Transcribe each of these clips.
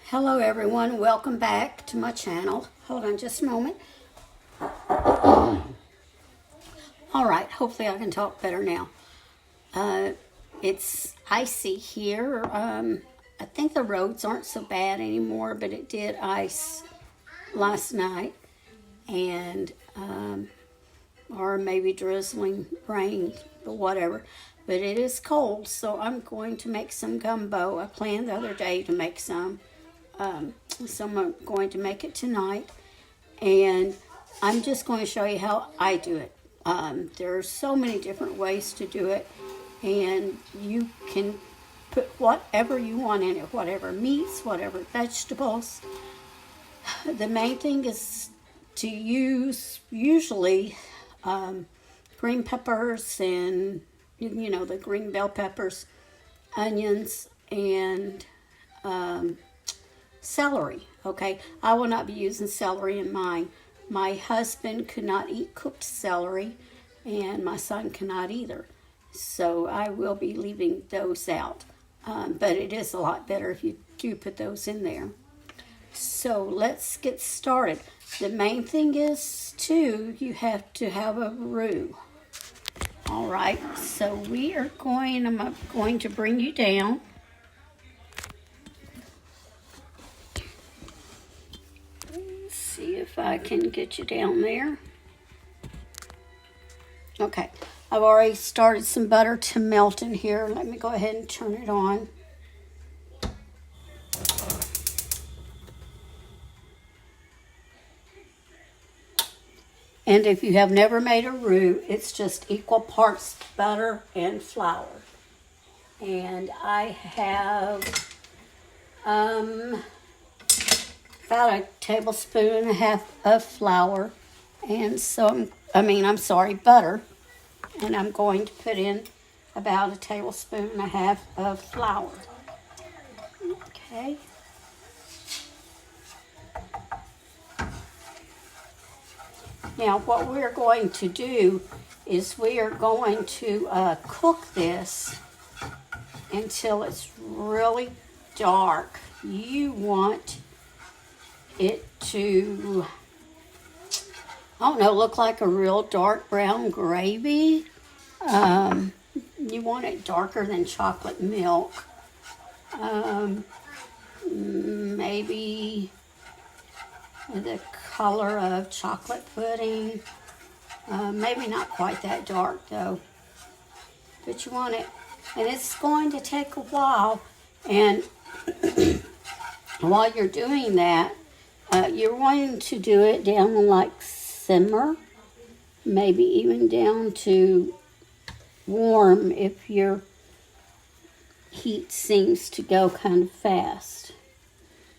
Hello everyone, welcome back to my channel. Hold on just a moment. Alright, hopefully I can talk better now. It's icy here. I think the roads aren't so bad anymore, but it did ice last night. And, or maybe drizzling rain, but whatever. But it is cold, so I'm going to make some gumbo. I planned the other day to make some. So I'm going to make it tonight, and I'm just going to show you how I do it. There are so many different ways to do it, and you can put whatever you want in it, whatever meats, whatever vegetables. The main thing is to use usually green peppers and, you know, the green bell peppers, onions, and celery. Okay, I will not be using celery in mine. My husband could not eat cooked celery, and my son cannot either. So I will be leaving those out. But it is a lot better if you do put those in there. So let's get started. The main thing is, too, you have to have a roux. All right, so I'm going to bring you down. See if I can get you down there. Okay, I've already started some butter to melt in here. Let me go ahead and turn it on. And if you have never made a roux, it's just equal parts butter and flour. And I have about a tablespoon and a half of flour, and butter, and I'm going to put in about a tablespoon and a half of flour. Okay. Now what we're going to do is we are going to cook this until it's really dark. You want it to, look like a real dark brown gravy. You want it darker than chocolate milk. Maybe the color of chocolate pudding. Maybe not quite that dark though. But you want it, and it's going to take a while. And while you're doing that, you're wanting to do it down like simmer, maybe even down to warm if your heat seems to go kind of fast,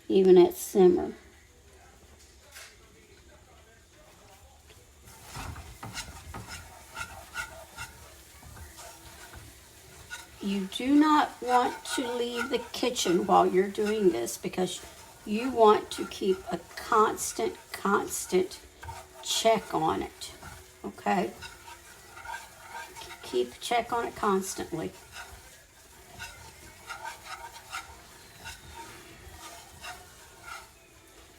even at simmer. You do not want to leave the kitchen while you're doing this, because you want to keep a constant check on it, okay? Keep check on it constantly.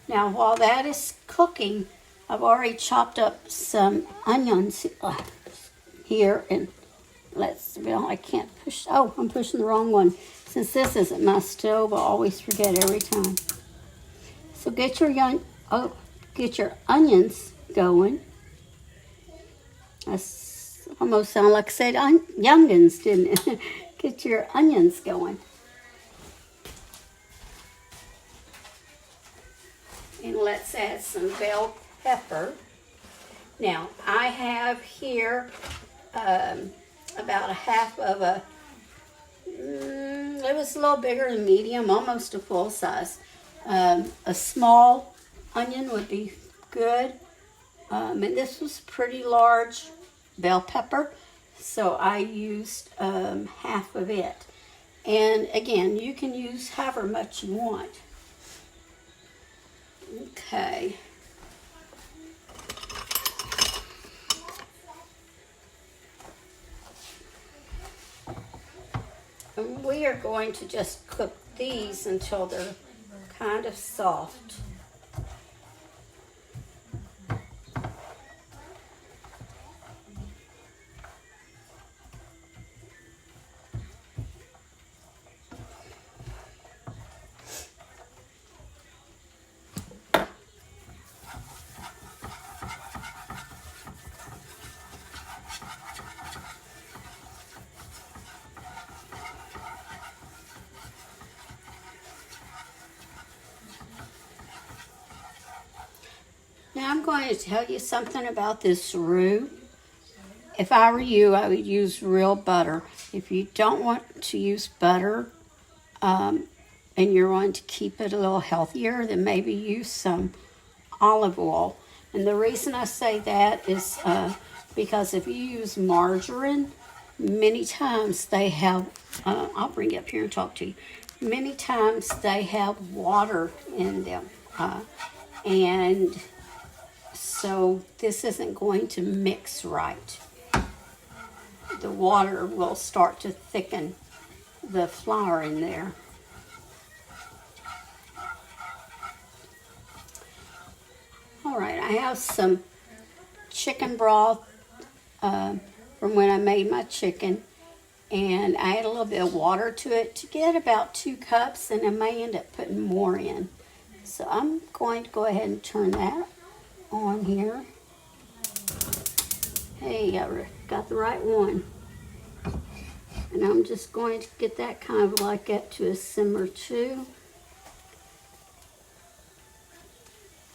Now, while that is cooking, I've already chopped up some onions here, and I can't push, I'm pushing the wrong one. Since this isn't my stove, I always forget every time. So get your onions going. That almost sounded like I said youngins, didn't it? Get your onions going. And let's add some bell pepper. Now, I have here about a half of it was a little bigger than medium, almost a full size. A small onion would be good. And this was pretty large bell pepper, so I used half of it. And again, you can use however much you want. Okay. And we are going to just cook these until they're kind of soft. Now I'm going to tell you something about this roux. If I were you, I would use real butter. If you don't want to use butter and you're wanting to keep it a little healthier, then maybe use some olive oil. And the reason I say that is because if you use margarine, many times they have, I'll bring it up here and talk to you. Many times they have water in them. And so this isn't going to mix right. The water will start to thicken the flour in there. All right, I have some chicken broth from when I made my chicken, and I add a little bit of water to it to get about 2 cups, and I may end up putting more in. So I'm going to go ahead and turn that on here. Hey, I got the right one. And I'm just going to get that kind of like up to a simmer too.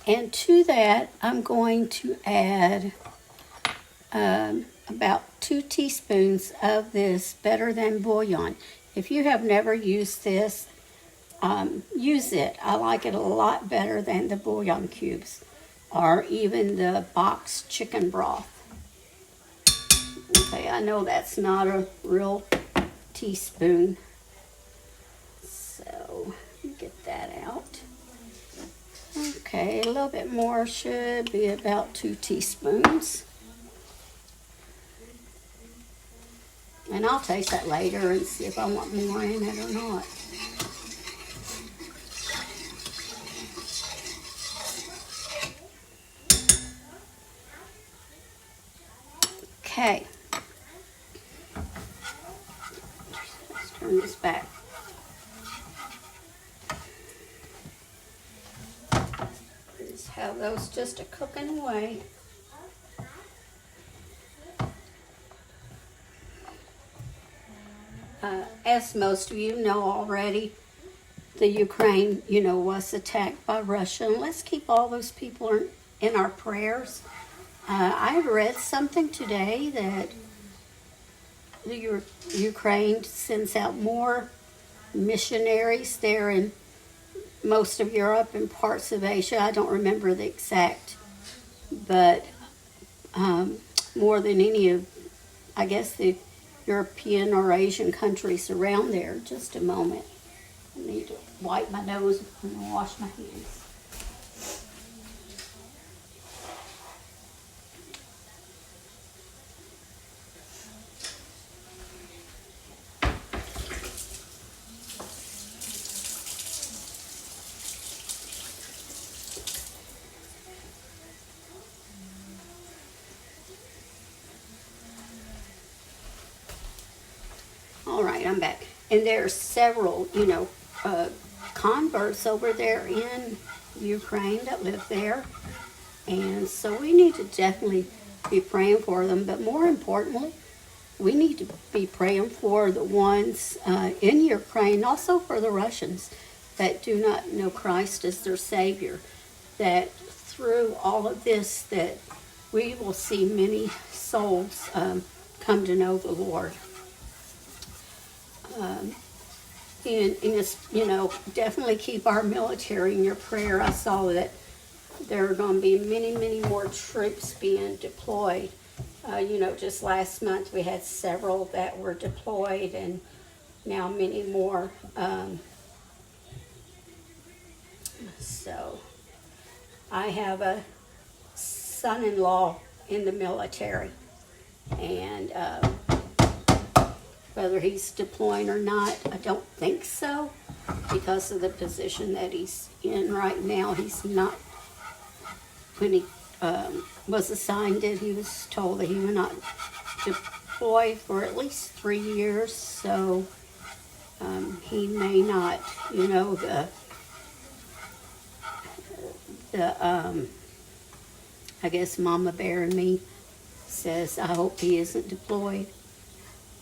And to that, I'm going to add about 2 teaspoons of this Better Than Bouillon. If you have never used this, use it. I like it a lot better than the bouillon cubes or even the boxed chicken broth. Okay, I know that's not a real teaspoon, so get that out. Okay, a little bit more, should be about 2 teaspoons. And I'll taste that later and see if I want more in it or not. Okay. Let's turn this back. Just have those just a cooking away. As most of you know already, the Ukraine, was attacked by Russia. And let's keep all those people in our prayers. I read something today that the Ukraine sends out more missionaries there in most of Europe and parts of Asia. I don't remember the exact, but more than any of, I guess, the European or Asian countries around there. Just a moment. I need to wipe my nose and wash my hands. All right, I'm back. And there are several, converts over there in Ukraine that live there. And so we need to definitely be praying for them. But more importantly, we need to be praying for the ones in Ukraine, also for the Russians that do not know Christ as their Savior. That through all of this, that we will see many souls come to know the Lord. And definitely keep our military in your prayer. I saw that there are going to be many, many more troops being deployed. Just last month we had several that were deployed, and now many more. So I have a son-in-law in the military, and whether he's deploying or not, I don't think so. because of the position that he's in right now. He's not, when he was assigned it, he was told that he would not deploy for at least 3 years, so he may not, you know, I guess Mama Bear and me says, I hope he isn't deployed.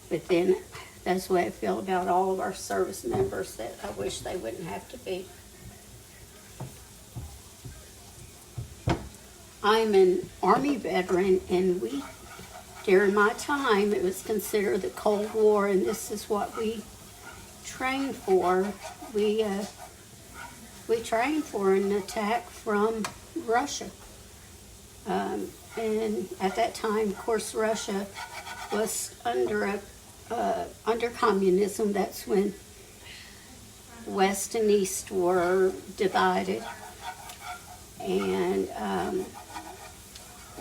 But then that's the way I feel about all of our service members, that I wish they wouldn't have to be. I'm an Army veteran, and during my time, it was considered the Cold War, and this is what we trained for. We trained for an attack from Russia. And at that time, of course, Russia was under communism. That's when West and East were divided. And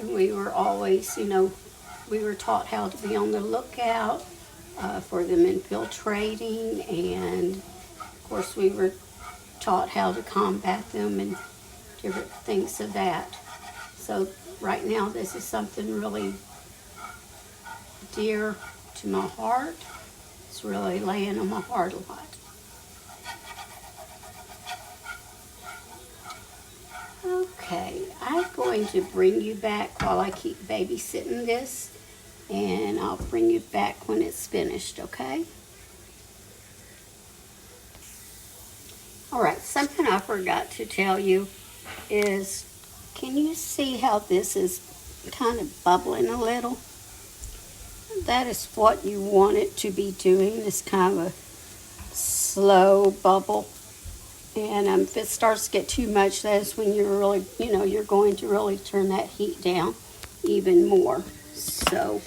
we were always, you know, we were taught how to be on the lookout for them infiltrating. And, of course, we were taught how to combat them and different things of that. So right now, this is something really dear to my heart. It's really laying on my heart a lot. Okay, I'm going to bring you back while I keep babysitting this, and I'll bring you back when it's finished, okay? All right, something I forgot to tell you is, can you see how this is kind of bubbling a little? That is what you want it to be doing, this kind of a slow bubble. And if it starts to get too much, that's when you're really, you know, you're going to really turn that heat down even more. So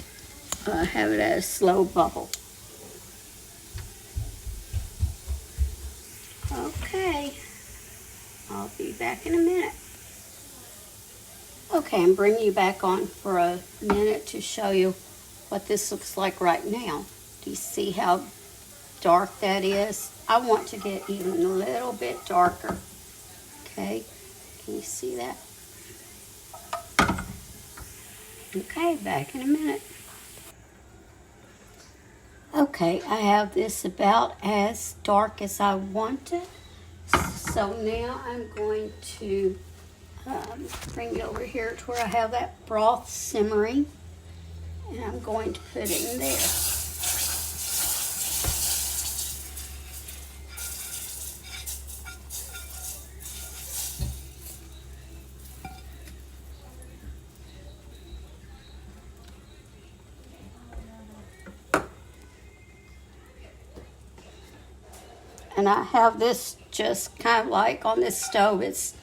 have it at a slow bubble. Okay, I'll be back in a minute. Okay, I'm bringing you back on for a minute to show you what this looks like right now. Do you see how dark that is? I want to get even a little bit darker. Okay, can you see that? Okay, back in a minute. Okay, I have this about as dark as I want it. So now I'm going to bring it over here to where I have that broth simmering, and I'm going to put it in there. And I have this just kind of like on this stove, it's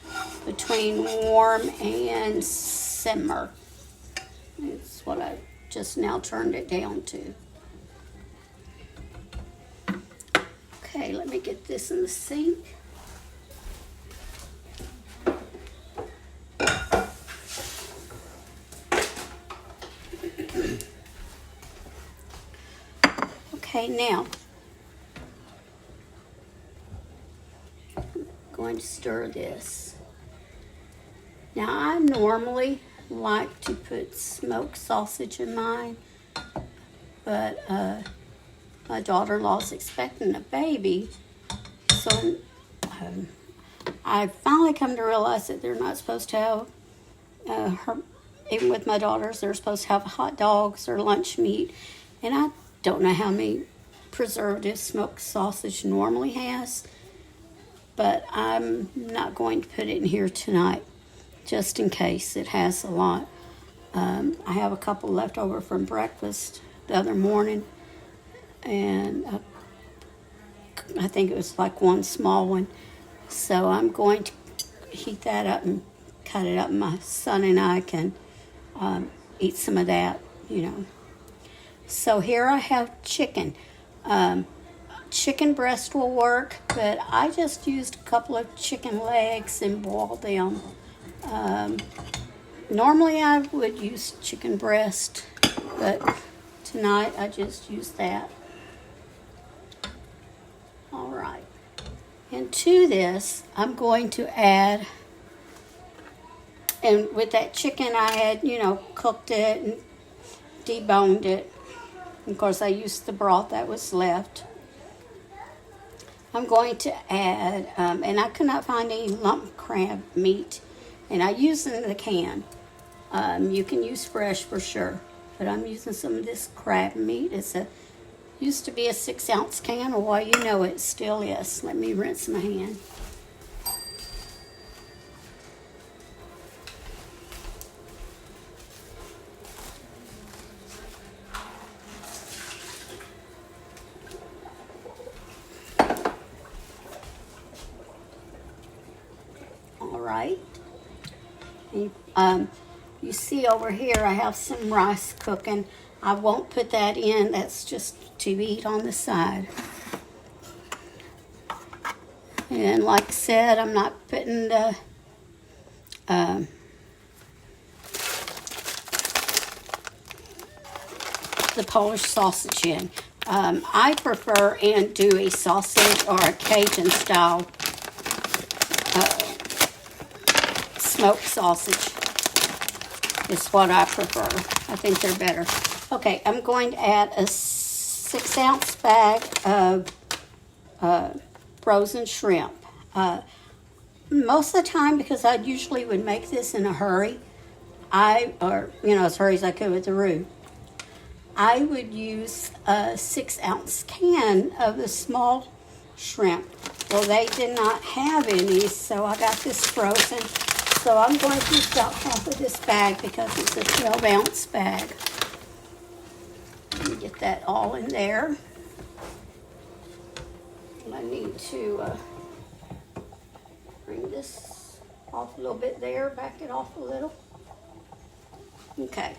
between warm and simmer. It's what I just now turned it down to. Okay, let me get this in the sink. Okay, now going to stir this. Now I normally like to put smoked sausage in mine, but my daughter-in-law's expecting a baby, so I finally come to realize that they're not supposed to have even with my daughters, they're supposed to have hot dogs or lunch meat, and I don't know how many preservatives smoked sausage normally has, but I'm not going to put it in here tonight, just in case it has a lot. I have a couple left over from breakfast the other morning, and I think it was like one small one. So I'm going to heat that up and cut it up, and my son and I can eat some of that, you know. So here I have chicken. Chicken breast will work, but I just used a couple of chicken legs and boiled them. Normally I would use chicken breast, but tonight I just used that. All right. And to this, I'm going to add, and with that chicken I had, cooked it and deboned it. Of course, I used the broth that was left. I'm going to add, and I could not find any lump crab meat, and I used it in the can. You can use fresh for sure, but I'm using some of this crab meat. Used to be a 6-ounce can, or well, it still is. Let me rinse my hand. All right. You see over here, I have some rice cooking. I won't put that in. That's just to eat on the side. And like I said, I'm not putting the Polish sausage in. I prefer andouille sausage or a Cajun style smoked sausage. Is what I prefer. I think they're better. Okay, I'm going to add a 6-ounce bag of frozen shrimp. Most of the time, because I usually would make this in a hurry, as hurry as I could with the roux, I would use a 6-ounce can of the small shrimp. Well, they did not have any, so I got this frozen. So I'm going to use about half of this bag because it's a 12-ounce bag. Let me get that all in there. I need to bring this off a little bit there, back it off a little. Okay.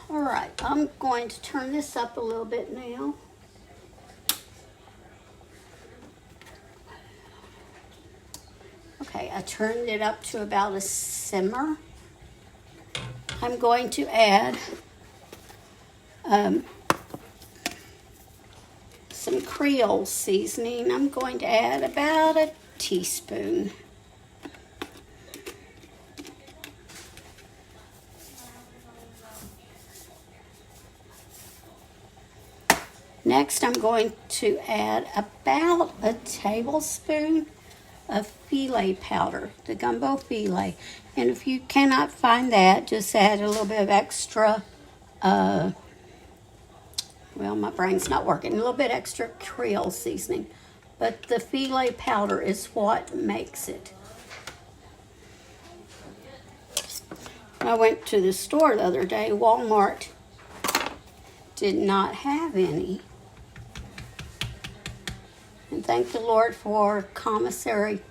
All right, I'm going to turn this up a little bit now. Okay, I turned it up to about a simmer. I'm going to add some Creole seasoning. I'm going to add about a teaspoon. Next, I'm going to add about a tablespoon of filet powder, the Gumbo filet. And if you cannot find that, just add a little bit of extra, well, my brain's not working, a little bit extra Creole seasoning. But the filet powder is what makes it. I went to the store the other day, Walmart did not have any. And thank the Lord for commissary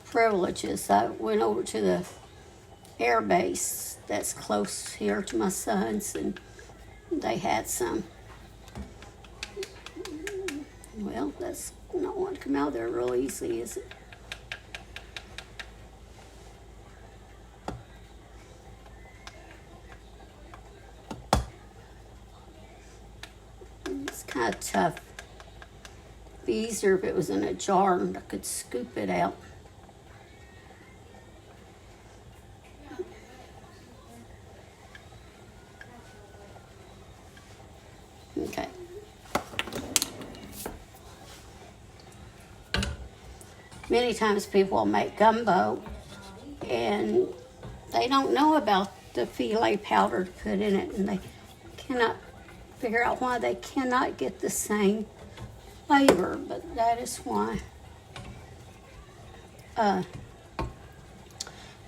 privileges. I went over to the air base that's close here to my son's, and they had some. Well, that's not going to come out there real easy, is it? It's kind of tough. It'd be easier if it was in a jar and I could scoop it out. Okay. Many times people make gumbo and they don't know about the filet powder to put in it, and they cannot figure out why they cannot get the same flavor, but that is why. I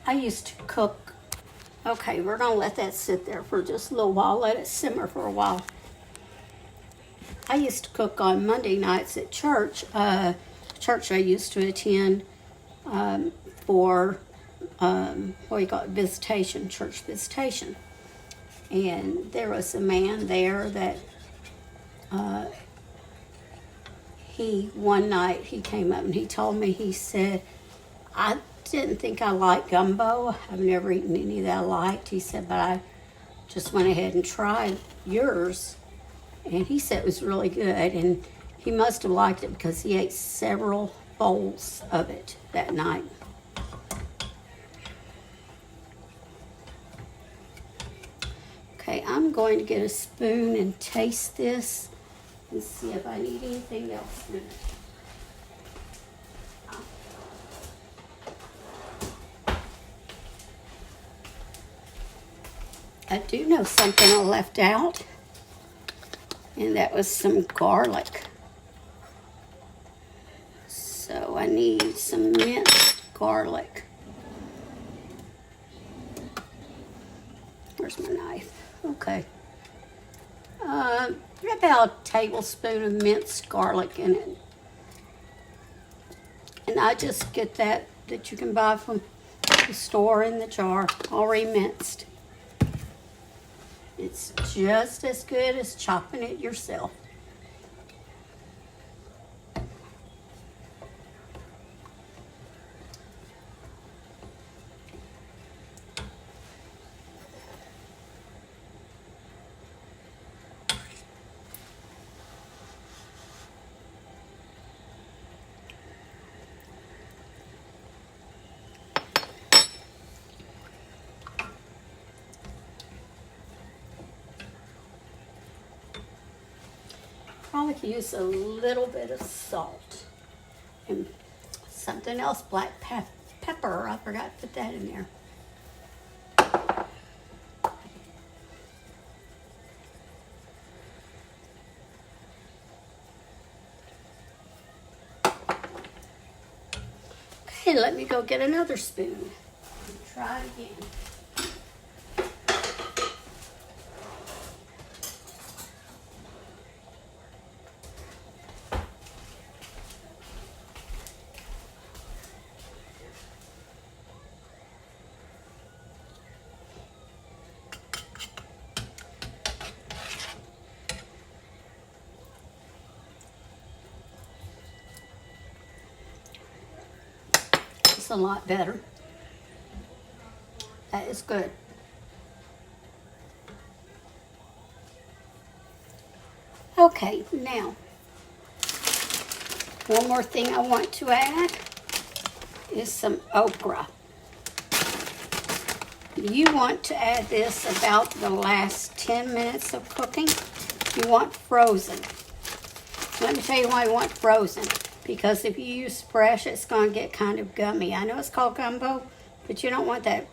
used to cook. Okay, we're going to let that sit there for just a little while, let it simmer for a while. I used to cook on Monday nights at church. Church I used to attend for what do you call it, visitation, church visitation. And there was a man there that one night he came up and he told me, he said, I didn't think I liked gumbo. I've never eaten any that I liked. He said, but I just went ahead and tried yours. And he said it was really good, and he must have liked it because he ate several bowls of it that night. Okay, I'm going to get a spoon and taste this and see if I need anything else in it. I do know something I left out, and that was some garlic. So I need some minced garlic. Where's my knife? Okay. About a tablespoon of minced garlic in it. And I just get that you can buy from the store in the jar, already minced. It's just as good as chopping it yourself. Probably could use a little bit of salt and something else, black pepper. I forgot to put that in there. Okay, let me go get another spoon and try it again. A lot better. That is good. Okay, now one more thing I want to add is some okra. You want to add this about the last 10 minutes of cooking. You want frozen. Let me tell you why you want frozen. Because if you use fresh, it's going to get kind of gummy. I know it's called gumbo, but you don't want that.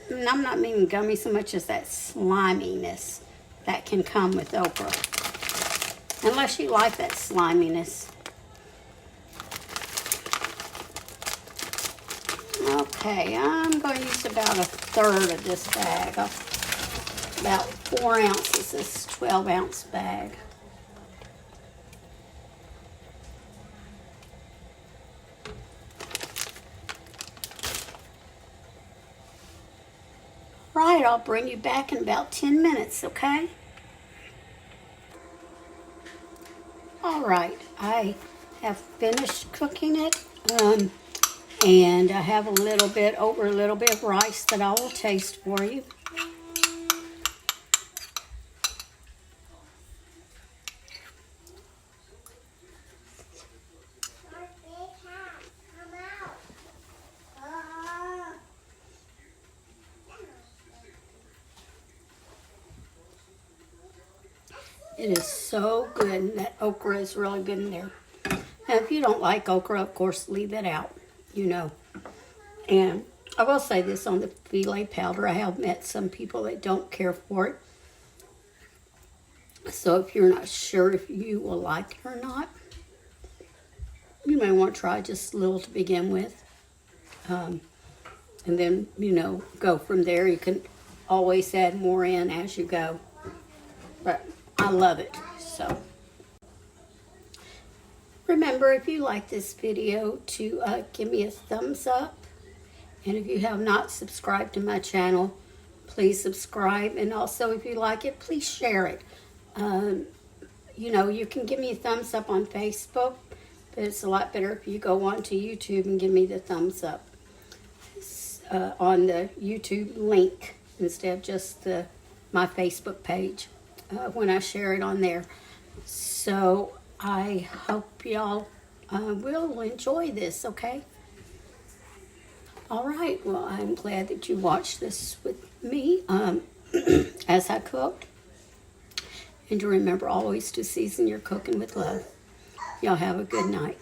And I'm not meaning gummy so much as that sliminess that can come with okra. Unless you like that sliminess. Okay, I'm going to use about a third of this bag. About 4 ounces, this 12-ounce bag. Right, I'll bring you back in about 10 minutes, okay? All right, I have finished cooking it, and I have a little bit of rice that I will taste for you. It is so good, and that okra is really good in there. Now, if you don't like okra, of course, leave it out, you know. And I will say this on the filet powder. I have met some people that don't care for it. So if you're not sure if you will like it or not, you may want to try just a little to begin with. And then, you know, go from there. You can always add more in as you go. But I love it, so. Remember, if you like this video, to give me a thumbs up. And if you have not subscribed to my channel, please subscribe. And also, if you like it, please share it. You know, you can give me a thumbs up on Facebook, but it's a lot better if you go on to YouTube and give me the thumbs up on the YouTube link instead of just my Facebook page when I share it on there. So I hope y'all will enjoy this, okay? All right, well, I'm glad that you watched this with me as I cooked. And to remember always to season your cooking with love. Y'all have a good night.